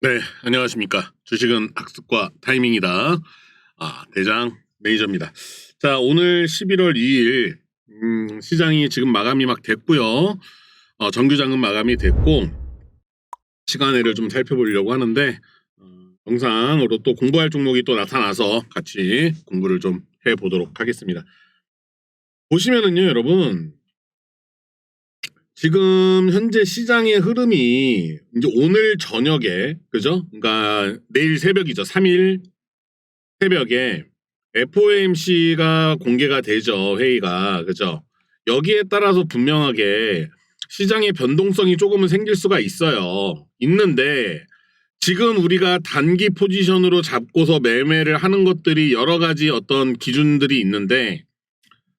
네, 안녕하십니까. 주식은 학습과 타이밍이다. 대장 매니저입니다. 자, 오늘 11월 2일, 시장이 지금 마감이 막 됐고요. 정규장은 마감이 됐고, 시간외를 좀 살펴보려고 하는데, 영상으로 또 공부할 종목이 또 나타나서 같이 공부를 좀 해보도록 하겠습니다. 보시면은요, 여러분. 지금 현재 시장의 흐름이 이제 오늘 저녁에, 그죠? 그러니까 내일 새벽이죠. 3일 새벽에 FOMC가 공개가 되죠. 회의가. 그죠? 여기에 따라서 분명하게 시장의 변동성이 조금은 생길 수가 있어요. 있는데 지금 우리가 단기 포지션으로 잡고서 매매를 하는 것들이 여러 가지 어떤 기준들이 있는데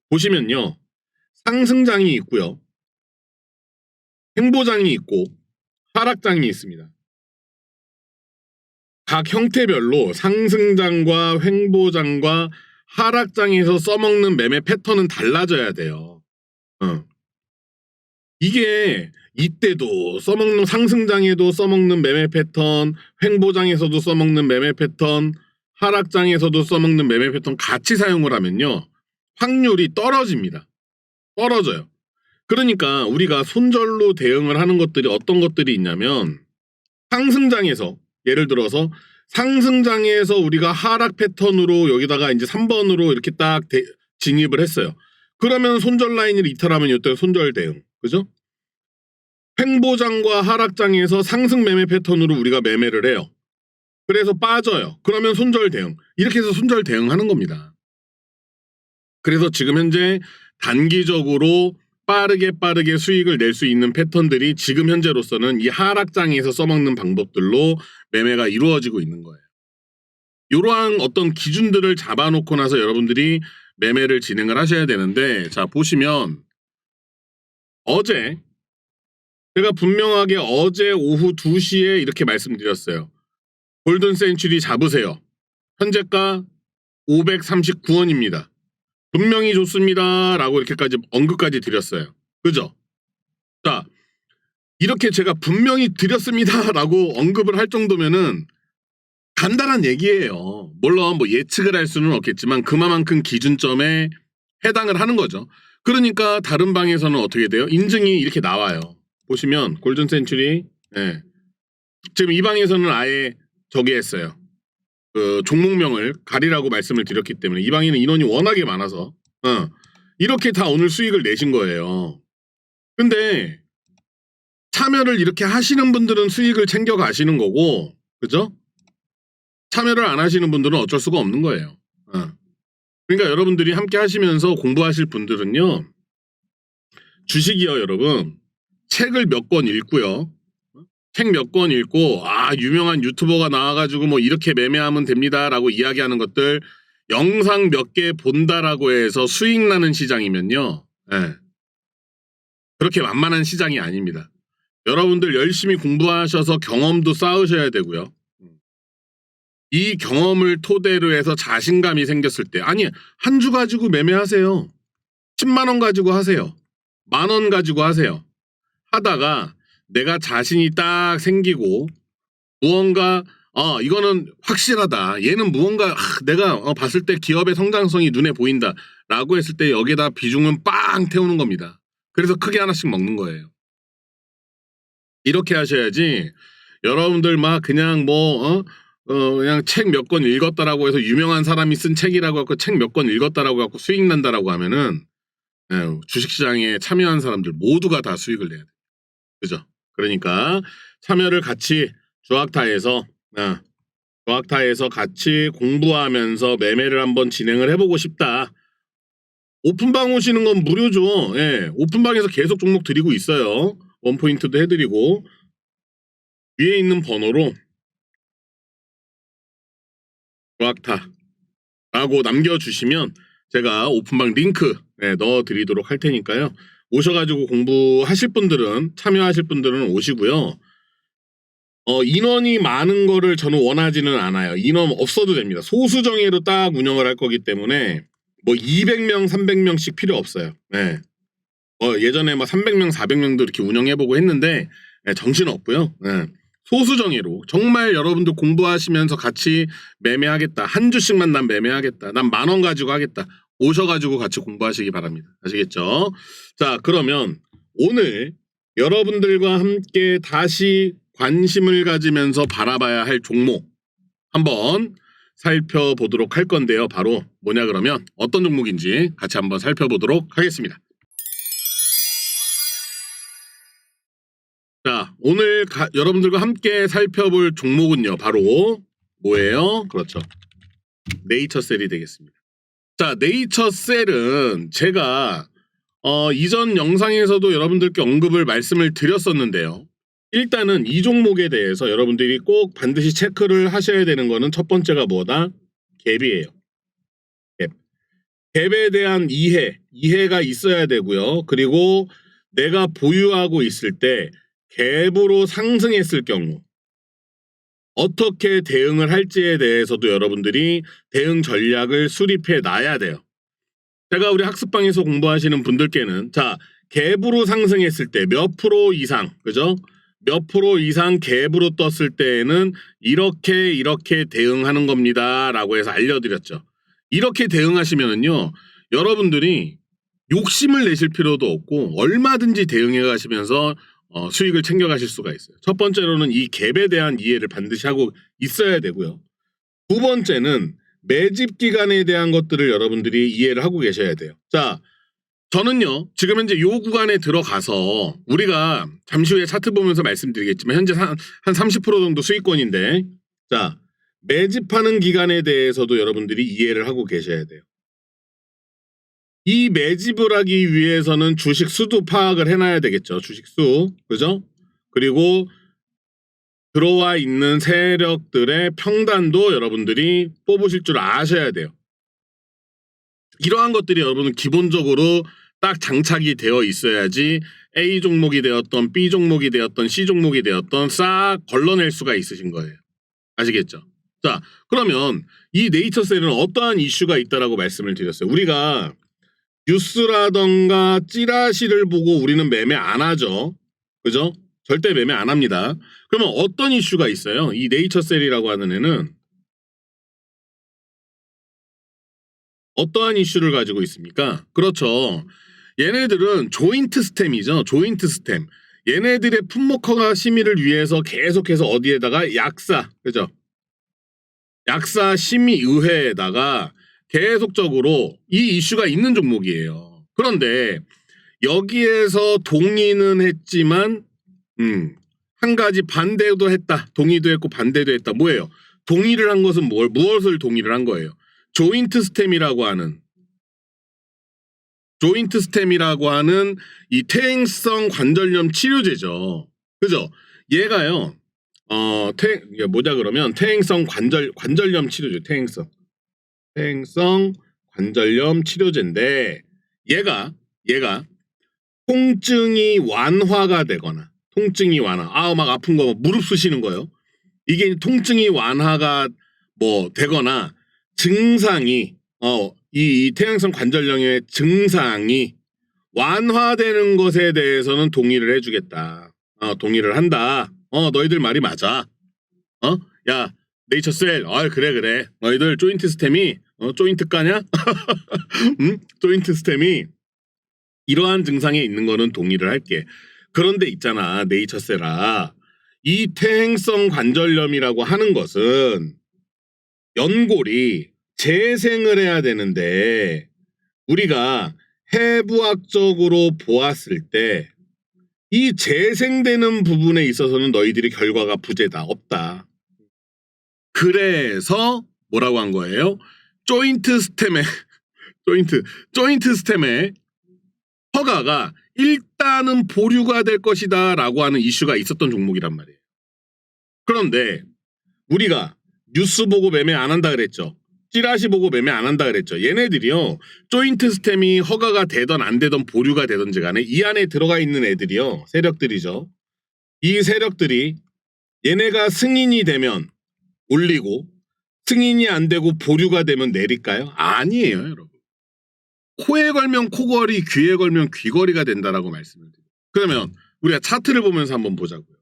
보시면요. 상승장이 있고요. 횡보장이 있고 하락장이 있습니다. 각 형태별로 상승장과 횡보장과 하락장에서 써먹는 매매 패턴은 달라져야 돼요. 이게 이때도 써먹는 상승장에도 써먹는 매매 패턴, 횡보장에서도 써먹는 매매 패턴, 하락장에서도 써먹는 매매 패턴 같이 사용을 하면요. 확률이 떨어집니다. 떨어져요. 그러니까 우리가 손절로 대응을 하는 것들이 어떤 것들이 있냐면 상승장에서 예를 들어서 상승장에서 우리가 하락 패턴으로 여기다가 이제 3번으로 이렇게 딱 진입을 했어요. 그러면 손절 라인을 이탈하면 이때 손절 대응. 그죠? 횡보장과 하락장에서 상승 매매 패턴으로 우리가 매매를 해요. 그래서 빠져요. 그러면 손절 대응. 이렇게 해서 손절 대응하는 겁니다. 그래서 지금 현재 단기적으로 빠르게 수익을 낼 수 있는 패턴들이 지금 현재로서는 이 하락장에서 써먹는 방법들로 매매가 이루어지고 있는 거예요. 이러한 어떤 기준들을 잡아놓고 나서 여러분들이 매매를 진행을 하셔야 되는데, 자 보시면 어제 제가 분명하게 어제 오후 2시에 이렇게 말씀드렸어요. 골든 센츄리 잡으세요. 현재가 539원입니다. 분명히 좋습니다 라고 이렇게까지 언급까지 드렸어요. 그죠? 자, 이렇게 제가 분명히 드렸습니다 라고 언급을 할 정도면은 간단한 얘기예요. 물론 뭐 예측을 할 수는 없겠지만 그만큼 기준점에 해당을 하는 거죠. 그러니까 다른 방에서는 어떻게 돼요? 인증이 이렇게 나와요. 보시면 골든 센츄리, 지금 이 방에서는 아예 저기 했어요. 그 종목명을 가리라고 말씀을 드렸기 때문에 이 방에는 인원이 워낙에 많아서 이렇게 다 오늘 수익을 내신 거예요. 근데 참여를 이렇게 하시는 분들은 수익을 챙겨 가시는 거고, 그죠? 참여를 안 하시는 분들은 어쩔 수가 없는 거예요. 그러니까 여러분들이 함께 하시면서 공부하실 분들은요, 주식이요, 여러분. 책을 몇 권 읽고요. 책 몇 권 읽고 유명한 유튜버가 나와가지고 뭐 이렇게 매매하면 됩니다라고 이야기하는 것들 영상 몇 개 본다라고 해서 수익 나는 시장이면요. 그렇게 만만한 시장이 아닙니다. 여러분들 열심히 공부하셔서 경험도 쌓으셔야 되고요. 이 경험을 토대로 해서 자신감이 생겼을 때 한 주 가지고 매매하세요. 10만 원 가지고 하세요. 10,000원 가지고 하세요. 하다가 내가 자신이 딱 생기고 무언가 이거는 확실하다. 얘는 무언가 내가 봤을 때 기업의 성장성이 눈에 보인다 라고 했을 때 여기에다 비중은 빵 태우는 겁니다. 그래서 크게 하나씩 먹는 거예요. 이렇게 하셔야지 여러분들 막 그냥 그냥 책 몇 권 읽었다라고 해서 유명한 사람이 쓴 책이라고 해서 책 몇 권 읽었다라고 해서 수익 난다라고 하면은 주식시장에 참여한 사람들 모두가 다 수익을 내야 돼요. 그죠? 그러니까 참여를 같이 주학타에서 같이 공부하면서 매매를 한번 진행을 해보고 싶다. 오픈방 오시는 건 무료죠. 오픈방에서 계속 종목 드리고 있어요. 원포인트도 해드리고 위에 있는 번호로 주학타라고 남겨주시면 제가 오픈방 링크 넣어드리도록 할 테니까요. 오셔가지고 공부하실 분들은 참여하실 분들은 오시고요. 인원이 많은 거를 저는 원하지는 않아요. 인원 없어도 됩니다. 소수 정예로 딱 운영을 할 거기 때문에 뭐 200명, 300명씩 필요 없어요. 예전에 막 300명, 400명도 이렇게 운영해보고 했는데 정신 없고요. 소수정예로 정말 여러분들 공부하시면서 같이 매매하겠다. 한 주씩만 난 매매하겠다. 난 10,000원 가지고 하겠다. 오셔가지고 같이 공부하시기 바랍니다. 아시겠죠? 자, 그러면 오늘 여러분들과 함께 다시 관심을 가지면서 바라봐야 할 종목 한번 살펴보도록 할 건데요. 바로 뭐냐 그러면 어떤 종목인지 같이 한번 살펴보도록 하겠습니다. 자, 오늘 여러분들과 함께 살펴볼 종목은요. 바로 뭐예요? 그렇죠. 네이처셀이 되겠습니다. 자, 네이처셀은 제가 이전 영상에서도 여러분들께 언급을 말씀을 드렸었는데요. 일단은 이 종목에 대해서 여러분들이 꼭 반드시 체크를 하셔야 되는 거는 첫 번째가 뭐다? 갭이에요. 갭. 갭에 대한 이해가 있어야 되고요. 그리고 내가 보유하고 있을 때 갭으로 상승했을 경우 어떻게 대응을 할지에 대해서도 여러분들이 대응 전략을 수립해 놔야 돼요. 제가 우리 학습방에서 공부하시는 분들께는 자, 갭으로 상승했을 때 몇 프로 이상, 그죠? 몇 프로 이상 갭으로 떴을 때에는 이렇게 대응하는 겁니다 라고 해서 알려드렸죠. 이렇게 대응하시면은요, 여러분들이 욕심을 내실 필요도 없고 얼마든지 대응해 가시면서 수익을 챙겨 가실 수가 있어요. 첫 번째로는 이 갭에 대한 이해를 반드시 하고 있어야 되고요. 두 번째는 매집 기간에 대한 것들을 여러분들이 이해를 하고 계셔야 돼요. 자, 저는요 지금 현재 요 구간에 들어가서 우리가 잠시 후에 차트 보면서 말씀드리겠지만 현재 한 30% 정도 수익권인데, 자, 매집하는 기간에 대해서도 여러분들이 이해를 하고 계셔야 돼요. 이 매집을 하기 위해서는 주식 수도 파악을 해놔야 되겠죠. 주식 수, 그죠? 그리고 들어와 있는 세력들의 평단도 여러분들이 뽑으실 줄 아셔야 돼요. 이러한 것들이 여러분은 기본적으로 딱 장착이 되어 있어야지 A 종목이 되었던 B 종목이 되었던 C 종목이 되었던 싹 걸러낼 수가 있으신 거예요. 아시겠죠? 자, 그러면 이 네이처셀은 어떠한 이슈가 있다라고 말씀을 드렸어요. 우리가 뉴스라던가 찌라시를 보고 우리는 매매 안 하죠. 그죠? 절대 매매 안 합니다. 그러면 어떤 이슈가 있어요? 이 네이처셀이라고 하는 애는 어떠한 이슈를 가지고 있습니까? 그렇죠. 얘네들은 조인트 스템이죠. 조인트 스템. 얘네들의 품목 허가 심의를 위해서 계속해서 어디에다가 약사, 그죠? 약사 심의의회에다가 계속적으로 이 이슈가 있는 종목이에요. 그런데 여기에서 동의는 했지만 한 가지 반대도 했다. 동의도 했고 반대도 했다. 뭐예요? 동의를 한 것은 무엇을 동의를 한 거예요? 조인트 스템이라고 하는 이 퇴행성 관절염 치료제죠. 그죠? 얘가요. 뭐냐 그러면 퇴행성 관절염 치료제, 퇴행성 관절염 치료제인데 얘가 통증이 완화가 되거나 막 아픈 거 무릎 쑤시는 거요. 이게 통증이 완화가 되거나 증상이 이 퇴행성 관절염의 증상이 완화되는 것에 대해서는 동의를 해주겠다. 동의를 한다. 너희들 말이 맞아. 야, 네이처셀, 그래. 너희들 조인트 스템이 조인트 까냐? 조인트 스템이 이러한 증상에 있는 거는 동의를 할게. 그런데 있잖아, 네이처셀아. 이 퇴행성 관절염이라고 하는 것은 연골이 재생을 해야 되는데 우리가 해부학적으로 보았을 때 이 재생되는 부분에 있어서는 너희들이 결과가 부재다. 없다. 그래서 뭐라고 한 거예요? 조인트 스템의 허가가 일단은 보류가 될 것이다 라고 하는 이슈가 있었던 종목이란 말이에요. 그런데 우리가 뉴스 보고 매매 안 한다 그랬죠. 찌라시 보고 매매 안 한다 그랬죠. 얘네들이요. 조인트 스템이 허가가 되던 안 되던 보류가 되던지 간에 이 안에 들어가 있는 애들이요. 세력들이죠. 이 세력들이 얘네가 승인이 되면 올리고 승인이 안 되고 보류가 되면 내릴까요? 아니에요, 여러분. 코에 걸면 코걸이, 귀에 걸면 귀걸이가 된다라고 말씀을 드려요. 그러면 우리가 차트를 보면서 한번 보자고요.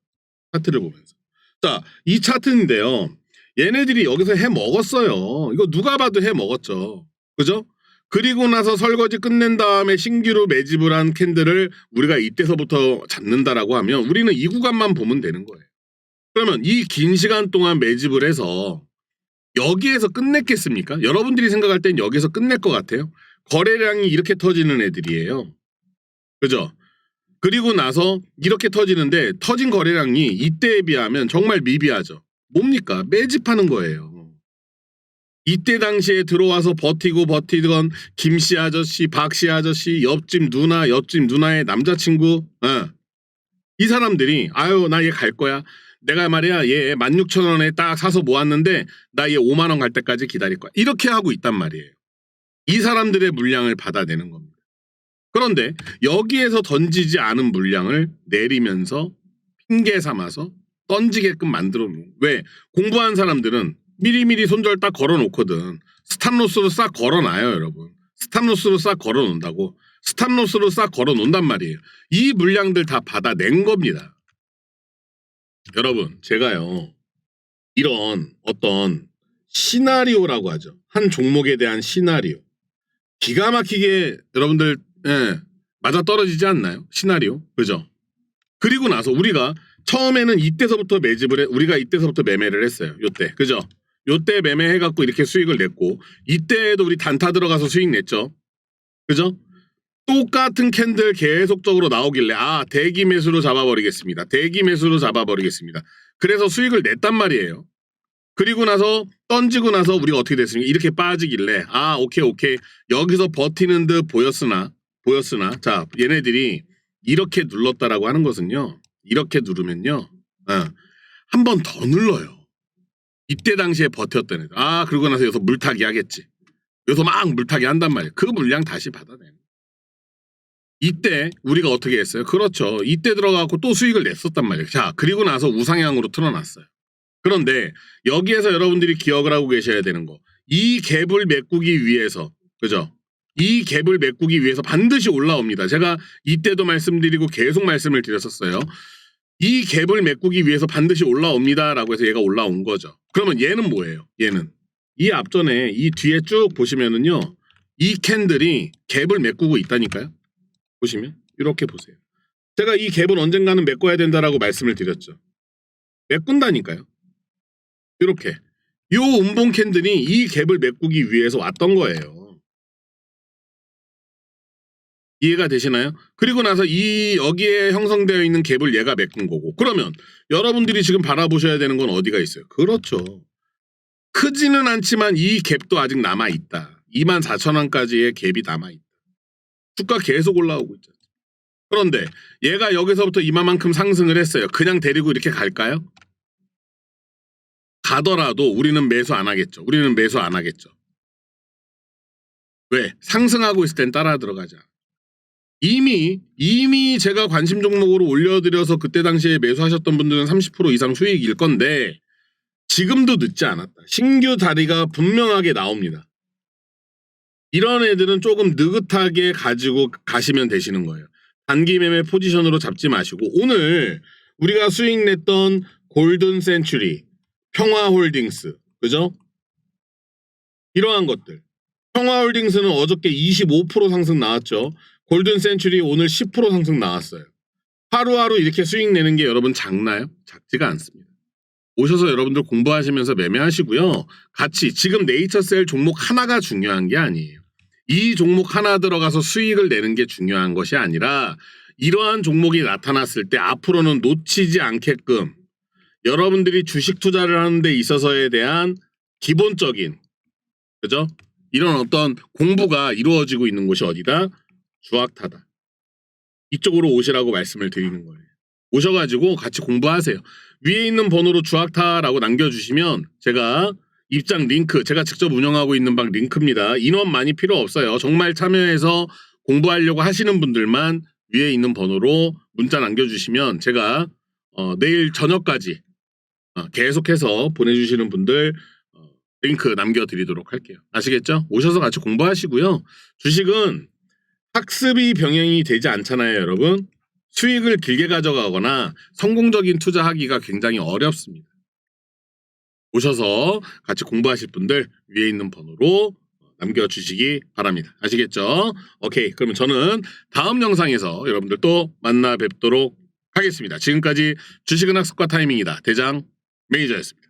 차트를 보면서. 자, 이 차트인데요. 얘네들이 여기서 해 먹었어요. 이거 누가 봐도 해 먹었죠. 그죠? 그리고 나서 설거지 끝낸 다음에 신규로 매집을 한 캔들을 우리가 이때서부터 잡는다라고 하면 우리는 이 구간만 보면 되는 거예요. 그러면 이 긴 시간 동안 매집을 해서 여기에서 끝냈겠습니까? 여러분들이 생각할 땐 여기서 끝낼 것 같아요. 거래량이 이렇게 터지는 애들이에요. 그죠? 그리고 나서 이렇게 터지는데 터진 거래량이 이때에 비하면 정말 미비하죠. 뭡니까? 매집하는 거예요. 이때 당시에 들어와서 버티던 김씨 아저씨, 박씨 아저씨, 옆집 누나의 남자친구, 이 사람들이 아유 나 얘 갈 거야. 내가 말이야 얘 16,000원에 딱 사서 모았는데 나 얘 5만 원 갈 때까지 기다릴 거야. 이렇게 하고 있단 말이에요. 이 사람들의 물량을 받아내는 겁니다. 그런데 여기에서 던지지 않은 물량을 내리면서 핑계 삼아서 던지게끔 만들어 놓은. 왜? 공부한 사람들은 미리미리 손절 딱 걸어놓거든. 스탑로스로 싹 걸어놔요, 여러분. 스탑로스로 싹 걸어놓는다고. 스탑로스로 싹 걸어놓는단 말이에요. 이 물량들 다 받아낸 겁니다. 여러분, 제가요. 이런 어떤 시나리오라고 하죠. 한 종목에 대한 시나리오. 기가 막히게 여러분들 맞아 떨어지지 않나요? 시나리오. 그죠? 그리고 나서 우리가 처음에는 이때서부터 매집을 우리가 이때서부터 매매를 했어요. 요때. 그죠? 요때 매매해갖고 이렇게 수익을 냈고 이때에도 우리 단타 들어가서 수익 냈죠. 그죠? 똑같은 캔들 계속적으로 나오길래 대기 매수로 잡아버리겠습니다. 대기 매수로 잡아버리겠습니다. 그래서 수익을 냈단 말이에요. 그리고 나서 던지고 나서 우리가 어떻게 됐습니까? 이렇게 빠지길래 오케이 여기서 버티는 듯 보였으나 자 얘네들이 이렇게 눌렀다라고 하는 것은요. 이렇게 누르면요. 한 번 더 눌러요. 이때 당시에 버텼던 애들. 그러고 나서 여기서 물타기 하겠지. 여기서 막 물타기 한단 말이에요. 그 물량 다시 받아내는. 이때 우리가 어떻게 했어요? 그렇죠. 이때 들어가고 또 수익을 냈었단 말이에요. 자, 그리고 나서 우상향으로 틀어놨어요. 그런데 여기에서 여러분들이 기억을 하고 계셔야 되는 거. 이 갭을 메꾸기 위해서, 그죠? 이 갭을 메꾸기 위해서 반드시 올라옵니다. 제가 이때도 말씀드리고 계속 말씀을 드렸었어요. 이 갭을 메꾸기 위해서 반드시 올라옵니다라고 해서 얘가 올라온 거죠. 그러면 얘는 뭐예요? 얘는 이 앞전에 이 뒤에 쭉 보시면은요. 이 캔들이 갭을 메꾸고 있다니까요. 보시면 이렇게 보세요. 제가 이 갭은 언젠가는 메꿔야 된다라고 말씀을 드렸죠. 메꾼다니까요. 이렇게 요 음봉 캔들이 이 갭을 메꾸기 위해서 왔던 거예요. 이해가 되시나요? 그리고 나서 이 여기에 형성되어 있는 갭을 얘가 메꾼 거고. 그러면 여러분들이 지금 바라보셔야 되는 건 어디가 있어요? 그렇죠. 크지는 않지만 이 갭도 아직 남아있다. 24,000원까지의 갭이 남아있다. 주가 계속 올라오고 있잖아요. 그런데 얘가 여기서부터 이만큼 상승을 했어요. 그냥 데리고 이렇게 갈까요? 가더라도 우리는 매수 안 하겠죠. 우리는 매수 안 하겠죠. 왜? 상승하고 있을 땐 따라 들어가자. 이미 제가 관심 종목으로 올려드려서 그때 당시에 매수하셨던 분들은 30% 이상 수익일 건데 지금도 늦지 않았다. 신규 다리가 분명하게 나옵니다. 이런 애들은 조금 느긋하게 가지고 가시면 되시는 거예요. 단기 매매 포지션으로 잡지 마시고 오늘 우리가 수익 냈던 골든 센츄리, 평화홀딩스, 그죠? 이러한 것들. 평화홀딩스는 어저께 25% 상승 나왔죠. 골든 센츄리 오늘 10% 상승 나왔어요. 하루하루 이렇게 수익 내는 게 여러분 작나요? 작지가 않습니다. 오셔서 여러분들 공부하시면서 매매하시고요. 같이 지금 네이처셀 종목 하나가 중요한 게 아니에요. 이 종목 하나 들어가서 수익을 내는 게 중요한 것이 아니라 이러한 종목이 나타났을 때 앞으로는 놓치지 않게끔 여러분들이 주식 투자를 하는 데 있어서에 대한 기본적인, 그죠? 이런 어떤 공부가 이루어지고 있는 곳이 어디다? 주학타다. 이쪽으로 오시라고 말씀을 드리는 거예요. 오셔가지고 같이 공부하세요. 위에 있는 번호로 주학타라고 남겨주시면 제가 입장 링크, 제가 직접 운영하고 있는 방 링크입니다. 인원 많이 필요 없어요. 정말 참여해서 공부하려고 하시는 분들만 위에 있는 번호로 문자 남겨주시면 제가 내일 저녁까지 계속해서 보내주시는 분들 링크 남겨드리도록 할게요. 아시겠죠? 오셔서 같이 공부하시고요. 주식은 학습이 병행이 되지 않잖아요, 여러분. 수익을 길게 가져가거나 성공적인 투자하기가 굉장히 어렵습니다. 오셔서 같이 공부하실 분들 위에 있는 번호로 남겨주시기 바랍니다. 아시겠죠? 오케이. 그러면 저는 다음 영상에서 여러분들 또 만나 뵙도록 하겠습니다. 지금까지 주식은 학습과 타이밍이다. 대장 매니저였습니다.